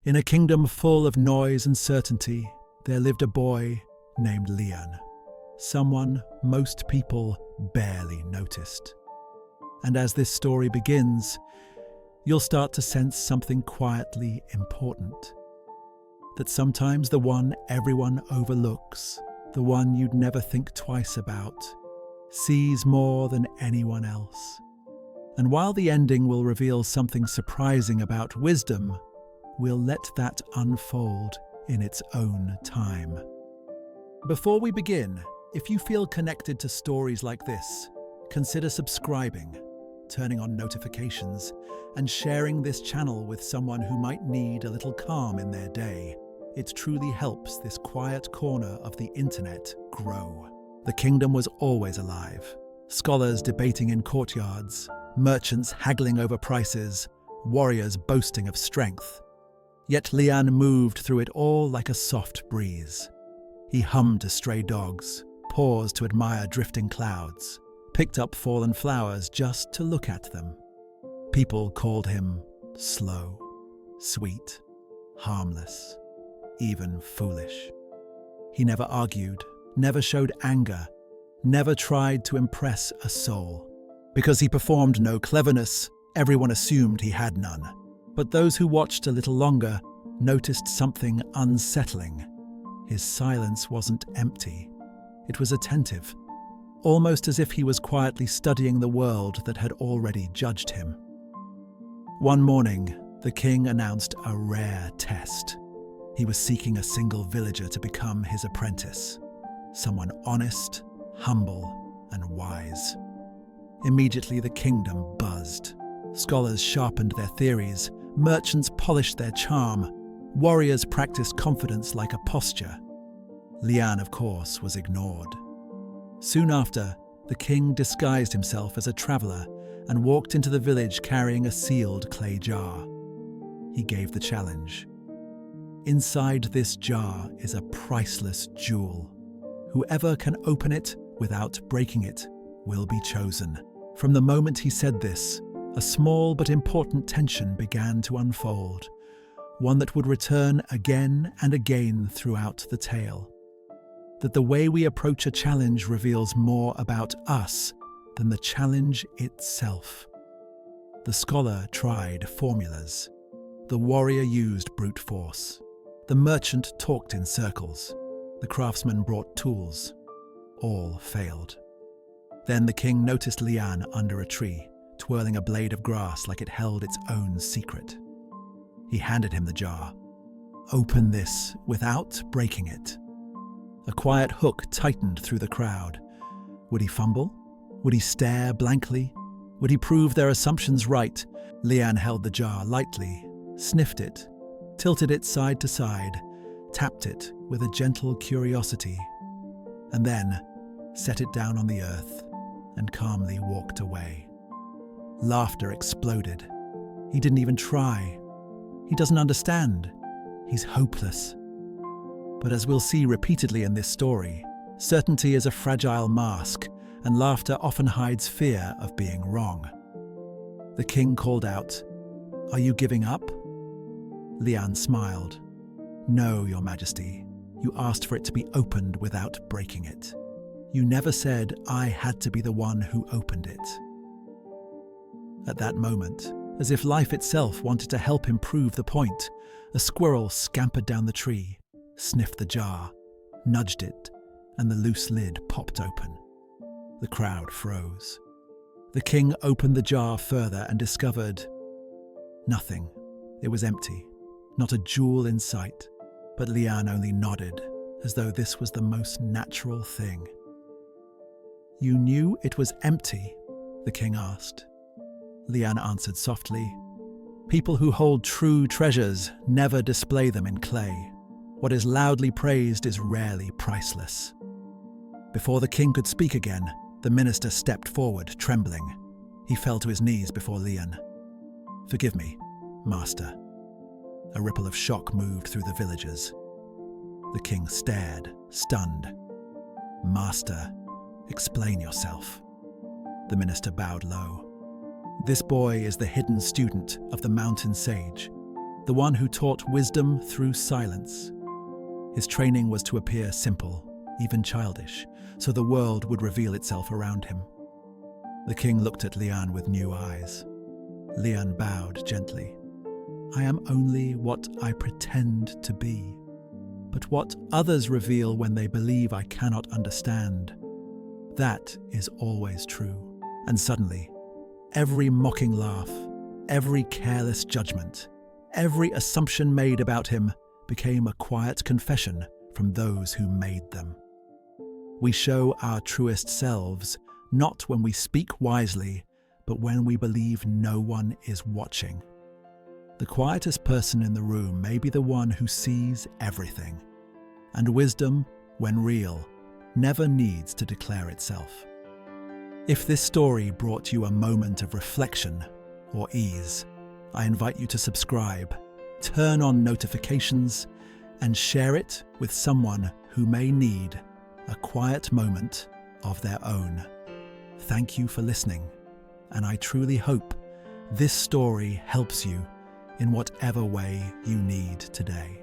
In a kingdom full of noise and certainty, there lived a boy named Lian, someone most people barely noticed. And as this story begins, you'll start to sense something quietly important. That sometimes the one everyone overlooks, the one you'd never think twice about, sees more than anyone else. And while the ending will reveal something surprising about wisdom, we'll let that unfold in its own time. Before we begin, if you feel connected to stories like this, consider subscribing, turning on notifications, and sharing this channel with someone who might need a little calm in their day. It truly helps this quiet corner of the internet grow. The kingdom was always alive. Scholars debating in courtyards, merchants haggling over prices, warriors boasting of strength. Yet Lian moved through it all like a soft breeze. He hummed to stray dogs, paused to admire drifting clouds, picked up fallen flowers just to look at them. People called him slow, sweet, harmless, even foolish. He never argued, never showed anger, never tried to impress a soul. Because he performed no cleverness, everyone assumed he had none. But those who watched a little longer noticed something unsettling. His silence wasn't empty. It was attentive, almost as if he was quietly studying the world that had already judged him. One morning, the king announced a rare test. He was seeking a single villager to become his apprentice, someone honest, humble, and wise. Immediately the kingdom buzzed. Scholars sharpened their theories, merchants polished their charm, warriors practiced confidence like a posture. Lian, of course, was ignored. Soon after, the king disguised himself as a traveler and walked into the village carrying a sealed clay jar. He gave the challenge. Inside this jar is a priceless jewel. Whoever can open it without breaking it will be chosen. From the moment he said this, a small but important tension began to unfold, one that would return again and again throughout the tale. That the way we approach a challenge reveals more about us than the challenge itself. The scholar tried formulas. The warrior used brute force. The merchant talked in circles. The craftsman brought tools. All failed. Then the king noticed Lian under a tree, twirling a blade of grass like it held its own secret. He handed him the jar. Open this without breaking it. A quiet hook tightened through the crowd. Would he fumble? Would he stare blankly? Would he prove their assumptions right? Lian held the jar lightly, sniffed it, tilted it side to side, tapped it with a gentle curiosity, and then set it down on the earth and calmly walked away. Laughter exploded. He didn't even try. He doesn't understand. He's hopeless. But as we'll see repeatedly in this story, certainty is a fragile mask, and laughter often hides fear of being wrong. The king called out, "Are you giving up?" Lian smiled. "No, Your Majesty. You asked for it to be opened without breaking it. You never said I had to be the one who opened it." At that moment, as if life itself wanted to help him prove the point, a squirrel scampered down the tree, sniffed the jar, nudged it, and the loose lid popped open. The crowd froze. The king opened the jar further and discovered nothing. It was empty, not a jewel in sight, but Lian only nodded, as though this was the most natural thing. "You knew it was empty?" the king asked. Lian answered softly, "People who hold true treasures never display them in clay. What is loudly praised is rarely priceless." Before the king could speak again, the minister stepped forward, trembling. He fell to his knees before Lian. "Forgive me, master." A ripple of shock moved through the villagers. The king stared, stunned. "Master, explain yourself." The minister bowed low. "This boy is the hidden student of the mountain sage, the one who taught wisdom through silence. His training was to appear simple, even childish, so the world would reveal itself around him. The king looked at Lian with new eyes. Lian bowed gently. "I am only what I pretend to be, but what others reveal when they believe I cannot understand, that is always true." And suddenly, every mocking laugh, every careless judgment, every assumption made about him became a quiet confession from those who made them. We show our truest selves not when we speak wisely, but when we believe no one is watching. The quietest person in the room may be the one who sees everything, and wisdom, when real, never needs to declare itself. If this story brought you a moment of reflection or ease, I invite you to subscribe, turn on notifications, and share it with someone who may need a quiet moment of their own. Thank you for listening, and I truly hope this story helps you in whatever way you need today.